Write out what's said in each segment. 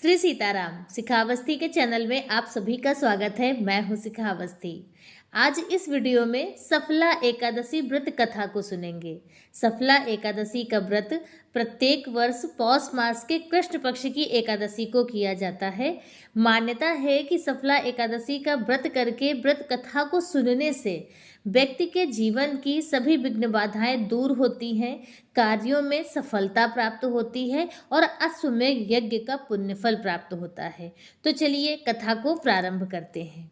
श्री सीताराम शिखावस्थी के चैनल में आप सभी का स्वागत है। मैं हूं शिखावस्थी। आज इस वीडियो में सफला एकादशी व्रत कथा को सुनेंगे। सफला एकादशी का व्रत प्रत्येक वर्ष पौष मास के कृष्ण पक्ष की एकादशी को किया जाता है। मान्यता है कि सफला एकादशी का व्रत करके व्रत कथा को सुनने से व्यक्ति के जीवन की सभी विघ्न बाधाएं दूर होती हैं, कार्यों में सफलता प्राप्त होती है और अश्वमेध यज्ञ का पुण्यफल प्राप्त होता है। तो चलिए कथा को प्रारंभ करते हैं।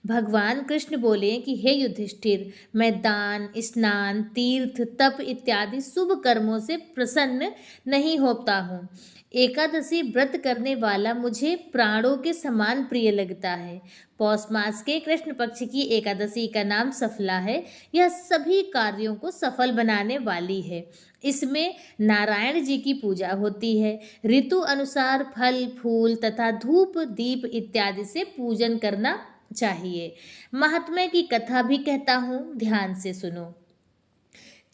भगवान कृष्ण बोले कि हे युधिष्ठिर, मैं दान, स्नान, तीर्थ, तप इत्यादि शुभ कर्मों से प्रसन्न नहीं होता हूँ। एकादशी व्रत करने वाला मुझे प्राणों के समान प्रिय लगता है। पौष मास के कृष्ण पक्ष की एकादशी का नाम सफला है। यह सभी कार्यों को सफल बनाने वाली है। इसमें नारायण जी की पूजा होती है। ऋतु अनुसार फल, फूल तथा धूप, दीप इत्यादि से पूजन करना चाहिए। महात्म्य की कथा भी कहता हूँ, ध्यान से सुनो।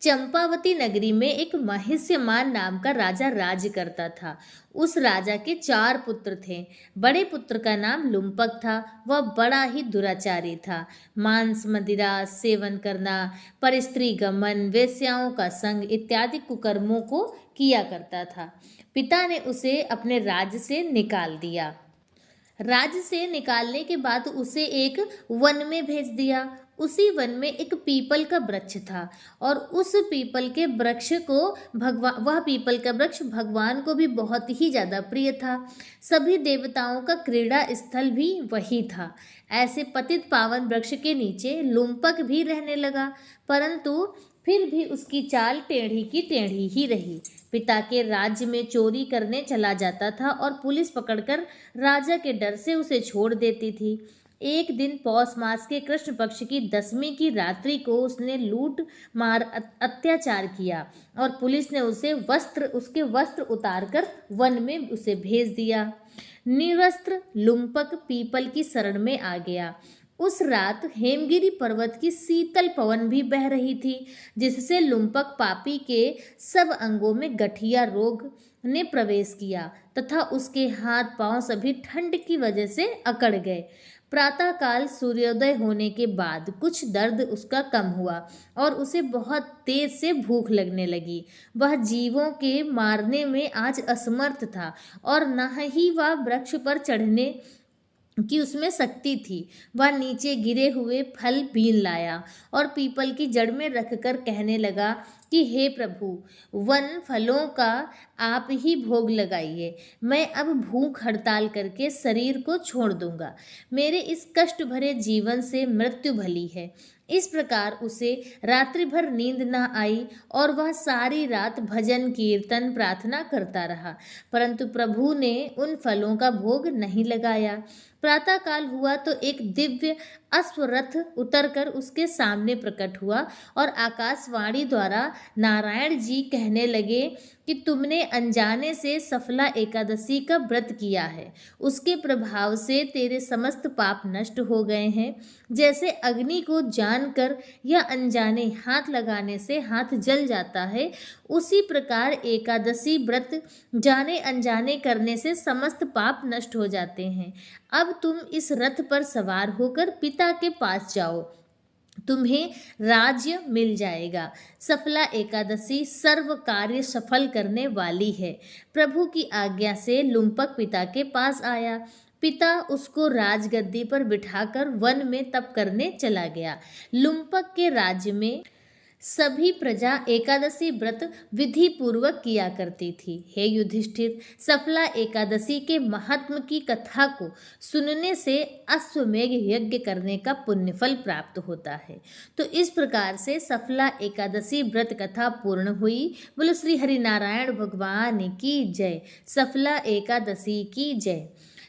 चंपावती नगरी में एक महिष्यमान नाम का राजा राज्य करता था। उस राजा के 4 पुत्र थे। बड़े पुत्र का नाम लुम्पक था। वह बड़ा ही दुराचारी था। मांस, मदिरा सेवन करना, परस्त्री गमन, वेश्याओं का संग इत्यादि कुकर्मों को किया करता था। पिता ने उसे अपने राज्य से निकाल दिया। राज्य से निकालने के बाद उसे एक वन में भेज दिया। उसी वन में एक पीपल का वृक्ष था और उस पीपल के वृक्ष को वह पीपल का वृक्ष भगवान को भी बहुत ही ज़्यादा प्रिय था। सभी देवताओं का क्रीड़ा स्थल भी वही था। ऐसे पतित पावन वृक्ष के नीचे लुम्पक भी रहने लगा, परंतु फिर भी उसकी चाल टेढ़ी की टेढ़ी ही रही। पिता के राज्य में चोरी करने चला जाता था और पुलिस पकड़कर राजा के डर से उसे छोड़ देती थी। एक दिन पौष मास के कृष्ण पक्ष की 10वीं की रात्रि को उसने लूट मार अत्याचार किया और पुलिस ने उसके वस्त्र उतारकर वन में उसे भेज दिया। निवस्त्र लुम्पक पीपल की शरण में आ गया। उस रात हेमगिरी पर्वत की शीतल पवन भी बह रही थी, जिससे लुम्पक पापी के सब अंगों में गठिया रोग ने प्रवेश किया तथा उसके हाथ पांव सभी ठंड की वजह से अकड़ गए। प्रातःकाल सूर्योदय होने के बाद कुछ दर्द उसका कम हुआ और उसे बहुत तेज से भूख लगने लगी। वह जीवों के मारने में आज असमर्थ था और न ही वह वृक्ष पर चढ़ने कि उसमें शक्ति थी। वह नीचे गिरे हुए फल बीन लाया और पीपल की जड़ में रखकर कहने लगा कि हे प्रभु, वन फलों का आप ही भोग लगाइए। मैं अब भूख हड़ताल करके शरीर को छोड़ दूंगा। मेरे इस कष्ट भरे जीवन से मृत्यु भली है। इस प्रकार उसे रात्रि भर नींद न आई और वह सारी रात भजन कीर्तन प्रार्थना करता रहा, परंतु प्रभु ने उन फलों का भोग नहीं लगाया। प्रातःकाल हुआ तो एक दिव्य अश्वरथ उतरकर उसके सामने प्रकट हुआ और आकाशवाणी द्वारा नारायण जी कहने लगे कि तुमने अनजाने से सफला एकादशी का व्रत किया है। उसके प्रभाव से तेरे समस्त पाप नष्ट हो गए हैं। जैसे अग्नि को जानकर या अनजाने हाथ लगाने से हाथ जल जाता है, उसी प्रकार एकादशी व्रत जाने अनजाने करने से समस्त पाप नष्ट हो जाते हैं। अब तुम इस रथ पर सवार होकर पिता के पास जाओ, तुम्हें राज्य मिल जाएगा। सफला एकादशी सर्व कार्य सफल करने वाली है। प्रभु की आज्ञा से लुम्पक पिता के पास आया। पिता उसको राजगद्दी पर बिठाकर वन में तप करने चला गया। लुम्पक के राज्य में सभी प्रजा एकादशी व्रत विधि पूर्वक किया करती थी। हे युधिष्ठिर, सफला एकादशी के महात्म की कथा को सुनने से अश्वमेध यज्ञ करने का पुण्यफल प्राप्त होता है। तो इस प्रकार से सफला एकादशी व्रत कथा पूर्ण हुई। बोलो श्री हरिनारायण भगवान की जय। सफला एकादशी की जय।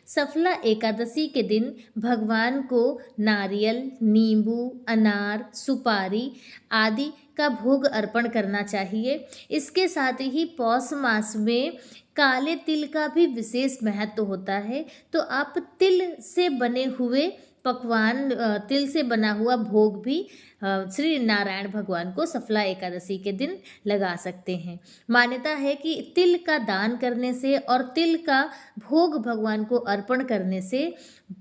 सफला एकादशी के दिन भगवान को नारियल, नींबू, अनार, सुपारी आदि का भोग अर्पण करना चाहिए। इसके साथ ही पौष मास में काले तिल का भी विशेष महत्व होता है, तो आप तिल से बने हुए पकवान, तिल से बना हुआ भोग भी श्री नारायण भगवान को सफला एकादशी के दिन लगा सकते हैं। मान्यता है कि तिल का दान करने से और तिल का भोग भगवान को अर्पण करने से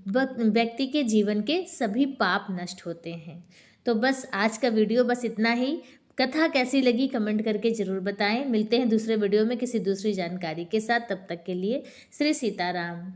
व्यक्ति के जीवन के सभी पाप नष्ट होते हैं। तो बस आज का वीडियो बस इतना ही। कथा कैसी लगी कमेंट करके ज़रूर बताएं। मिलते हैं दूसरे वीडियो में किसी दूसरी जानकारी के साथ। तब तक के लिए श्री सीताराम।